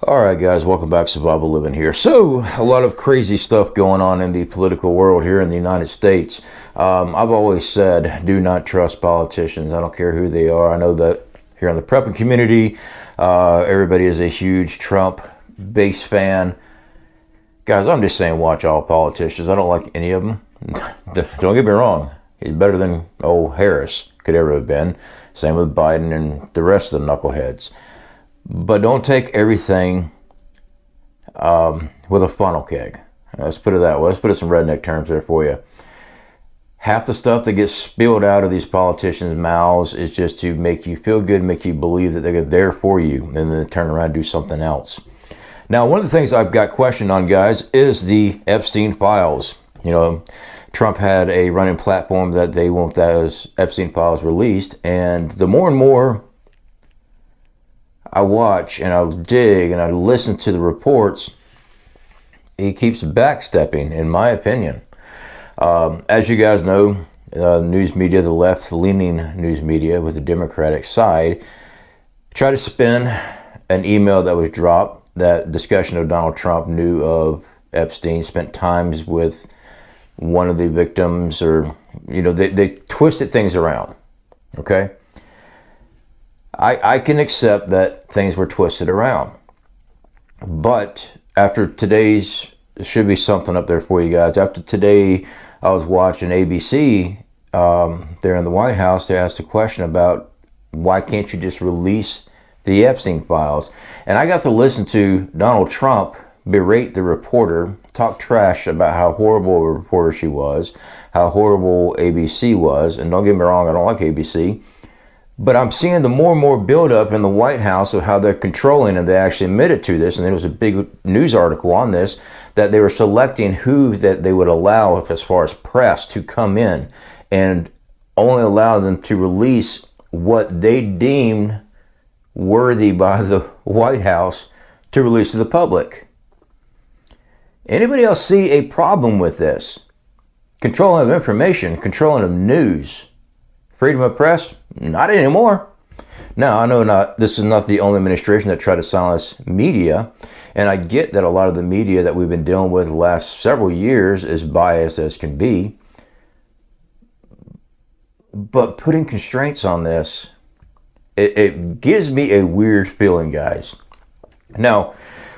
All right, guys, welcome back. Survival Living here. So, a lot of crazy stuff going on in the political world here in the United States. I've always said, do not trust politicians. I don't care who they are. I know that here in the prepping community, everybody is a huge Trump base fan. Guys, I'm just saying, watch all politicians. I don't like any of them. Don't get me wrong. He's better than old Harris could ever have been. Same with Biden and the rest of the knuckleheads. But don't take everything with a funnel keg. Let's put it that way. Let's put it some redneck terms there for you. Half the stuff that gets spilled out of these politicians' mouths is just to make you feel good, make you believe that they're there for you, and then they turn around and do something else. Now, one of the things I've got questioned on, guys, is the Epstein files. You know, Trump had a running platform that they want those Epstein files released, and the more and more I watch and I dig and I listen to the reports, he keeps backstepping, in my opinion. As you guys know, news media, the left-leaning news media with the Democratic side, tried to spin an email that was dropped, that discussion of Donald Trump knew of Epstein, spent times with one of the victims, or, you know, they twisted things around, okay? I can accept that things were twisted around, but after today's, there should be something up there for you guys. After today, I was watching ABC there in the White House. They asked a question about why can't you just release the Epstein files? And I got to listen to Donald Trump berate the reporter, talk trash about how horrible a reporter she was, how horrible ABC was. And don't get me wrong, I don't like ABC. But I'm seeing the more and more buildup in the White House of how they're controlling, and they actually admitted to this, and there was a big news article on this, that they were selecting who that they would allow as far as press to come in, and only allow them to release what they deemed worthy by the White House to release to the public. Anybody else see a problem with this? Controlling of information, controlling of news. Freedom of press? Not anymore. Now, I know this is not the only administration that tried to silence media, and I get that a lot of the media that we've been dealing with the last several years is biased as can be. But putting constraints on this, it gives me a weird feeling, guys. Now,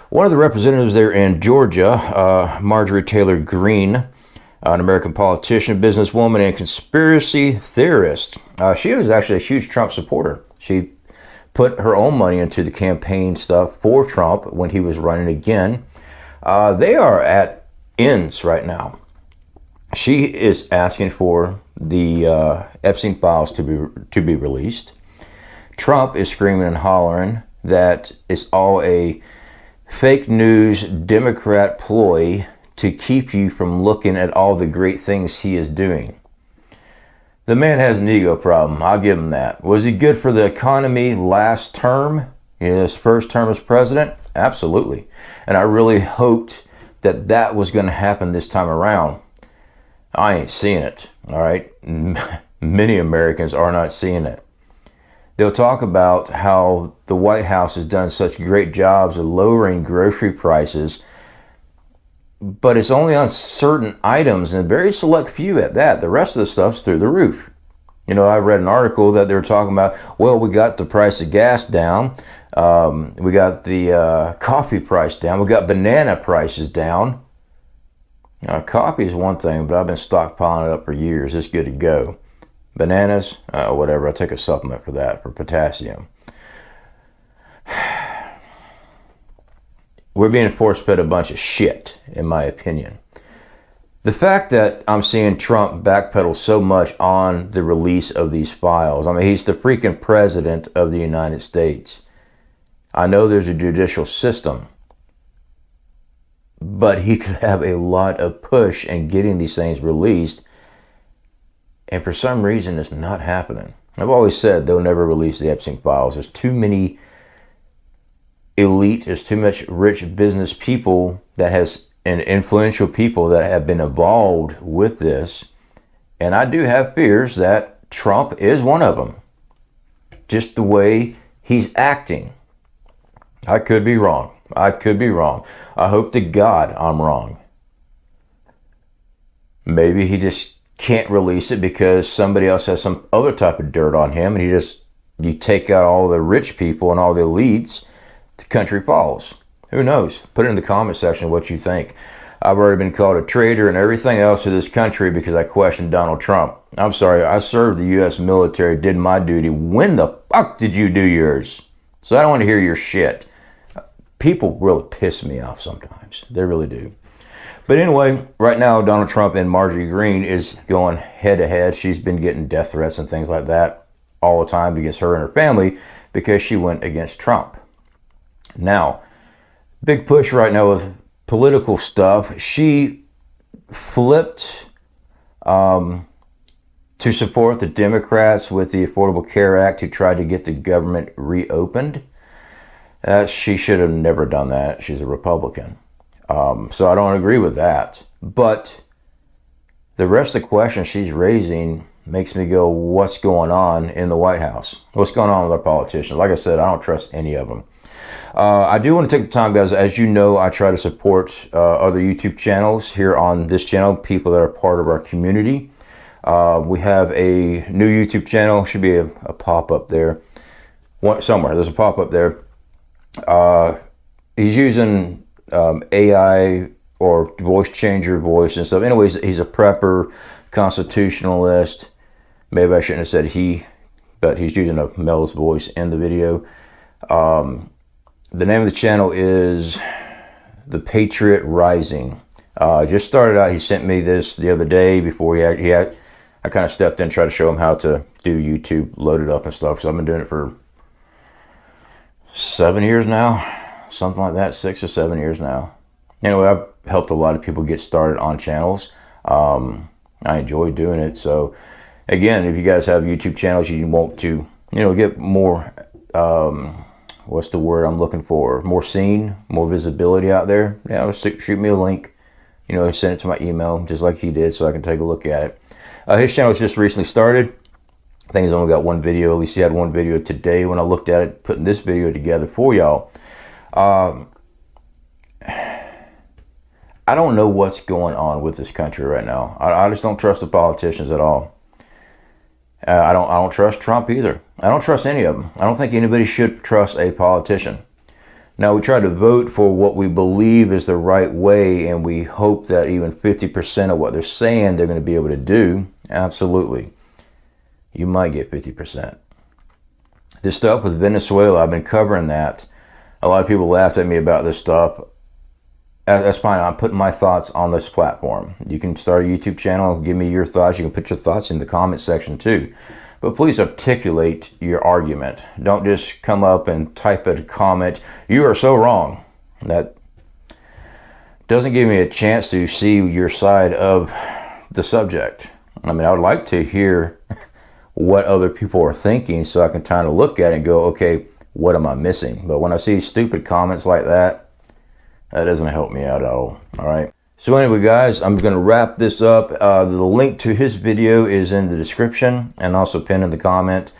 one of the representatives there in Georgia, Marjorie Taylor Greene, an American politician, businesswoman, and conspiracy theorist. She was actually a huge Trump supporter. She put her own money into the campaign stuff for Trump when he was running again. They are at ends right now. She is asking for the Epstein files to be released. Trump is screaming and hollering that it's all a fake news Democrat ploy to keep you from looking at all the great things he is doing. The man has an ego problem. I'll give him that. Was he good for the economy last term, in his first term as president? Absolutely. And I really hoped that that was going to happen this time around. I ain't seeing it, all right? Many Americans are not seeing it. They'll talk about how the White House has done such great jobs of lowering grocery prices, but it's only on certain items, and a very select few at that. The rest of the stuff's through the roof. You know, I read an article that they were talking about, well, we got the price of gas down, we got the coffee price down, we got banana prices down. Now, coffee is one thing, but I've been stockpiling it up for years. It's good to go. Bananas, whatever, I take a supplement for that, for potassium. We're being force-fed a bunch of shit, in my opinion. The fact that I'm seeing Trump backpedal so much on the release of these files, I mean, he's the freaking president of the United States. I know there's a judicial system, but he could have a lot of push in getting these things released, and for some reason, it's not happening. I've always said they'll never release the Epstein files. There's too many elite, there's too much rich business people that has, and influential people that have been involved with this. And I do have fears that Trump is one of them. Just the way he's acting. I could be wrong. I could be wrong. I hope to God I'm wrong. Maybe he just can't release it because somebody else has some other type of dirt on him, and you take out all the rich people and all the elites, the country falls. Who knows? Put it in the comment section what you think. I've already been called a traitor and everything else to this country because I questioned Donald Trump. I'm sorry, I served the U.S. military, did my duty. When the fuck did you do yours? So I don't want to hear your shit. People really piss me off sometimes. They really do. But anyway, right now, Donald Trump and Marjorie Greene is going head to head. She's been getting death threats and things like that all the time against her and her family because she went against Trump. Now, big push right now with political stuff. She flipped to support the Democrats with the Affordable Care Act who tried to get the government reopened. She should have never done that. She's a Republican. So I don't agree with that. But the rest of the questions she's raising makes me go, what's going on in the White House? What's going on with our politicians? Like I said, I don't trust any of them. I do want to take the time, guys. As you know, I try to support other YouTube channels here on this channel, people that are part of our community. We have a new YouTube channel. Should be a pop-up there. Somewhere. There's a pop-up there. He's using AI or voice changer voice and stuff. Anyways, he's a prepper, constitutionalist. Maybe I shouldn't have said he, but he's using a male's voice in the video. The name of the channel is ThePatriotRising. Just started out. He sent me this the other day before I kind of stepped in and tried to show him how to do YouTube, load it up and stuff. So I've been doing it for 7 years now, something like that, 6 or 7 years now. Anyway, I've helped a lot of people get started on channels. I enjoy doing it. So again, if you guys have YouTube channels, you want to, get more, what's the word I'm looking for? More seen, more visibility out there. Yeah, shoot me a link. Send it to my email, just like he did, so I can take a look at it. His channel just recently started. I think he's only got one video. At least he had one video today when I looked at it, putting this video together for y'all. I don't know what's going on with this country right now. I just don't trust the politicians at all. I don't trust Trump either. I don't trust any of them. I don't think anybody should trust a politician. Now, we try to vote for what we believe is the right way, and we hope that even 50% of what they're saying they're going to be able to do. Absolutely. You might get 50%. This stuff with Venezuela, I've been covering that. A lot of people laughed at me about this stuff. That's fine. I'm putting my thoughts on this platform. You can start a YouTube channel, give me your thoughts. You can put your thoughts in the comment section too. But please articulate your argument. Don't just come up and type a comment, "You are so wrong." That doesn't give me a chance to see your side of the subject. I mean, I would like to hear what other people are thinking so I can kind of look at it and go, okay, what am I missing? But when I see stupid comments like that, that doesn't help me out at all. All right. So anyway, guys, I'm going to wrap this up. The link to his video is in the description and also pinned in the comment.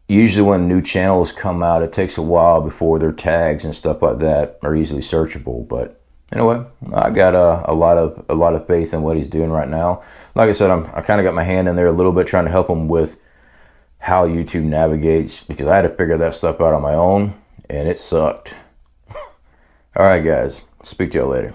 Usually when new channels come out, it takes a while before their tags and stuff like that are easily searchable. But anyway, I got a lot of faith in what he's doing right now. Like I said, I kind of got my hand in there a little bit trying to help him with how YouTube navigates, because I had to figure that stuff out on my own, and it sucked. All right, guys. Speak to y'all later.